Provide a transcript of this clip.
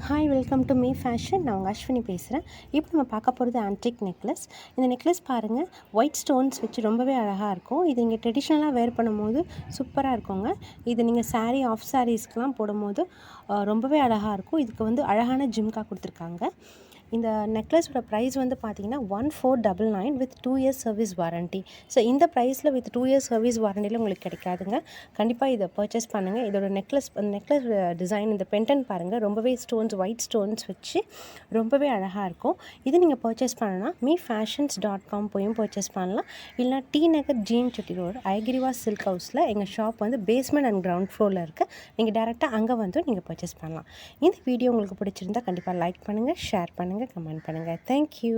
Hi, welcome to me fashion. நான் உங்கள் அஸ்வினி பேசுகிறேன். இப்போ நம்ம பார்க்க போகிறது ஆன்டிக் நெக்லஸ். இந்த நெக்லஸ் பாருங்கள், ஒயிட் ஸ்டோன்ஸ் வச்சு ரொம்பவே அழகாக இருக்கும். இது இங்கே ட்ரெடிஷ்னலாக வேர் பண்ணும்போது சூப்பராக இருக்குங்க. இது நீங்கள் சாரீ ஆஃப் சாரீஸ்க்கெலாம் போடும்போது ரொம்பவே அழகாக இருக்கும். இதுக்கு வந்து அழகான ஜிம்கா கொடுத்துருக்காங்க. இந்த நெக்லஸோட ப்ரைஸ் வந்து பார்த்தீங்கன்னா 1499 with 2 years service warranty. So இந்த ப்ரைஸில் வித் 2 இயர்ஸ் சர்வீஸ் வாரண்டியில் உங்களுக்கு கிடைக்காதுங்க. கண்டிப்பாக இதை பர்ச்சேஸ் பண்ணுங்கள். இதோட நெக்லஸ் டிசைன், இந்த பென்டன் பாருங்கள், ரொம்பவே ஸ்டோன்ஸ், ஒயிட் ஸ்டோன்ஸ் வச்சு ரொம்பவே அழகாக இருக்கும். இது நீங்கள் பர்ச்சேஸ் பண்ணணும்னா meefashions.com போயும் பர்ச்சேஸ் பண்ணலாம். இல்லைனா டி நகர் gene Shetty road Aigiriva silk ஹவுஸில் எங்கள் ஷாப் வந்து பேஸ்மெண்ட் அண்ட் கிரவுண்ட் ஃப்ளோரில் இருக்குது. நீங்கள் டேரெக்டாக அங்கே வந்து நீங்கள் பர்ச்சேஸ் பண்ணலாம். இந்த வீடியோ உங்களுக்கு பிடிச்சிருந்தால் கண்டிப்பாக லைக் பண்ணுங்கள், ஷேர் பண்ணுங்கள், கமெண்ட் பண்ணுங்கள். தேங்க்யூ.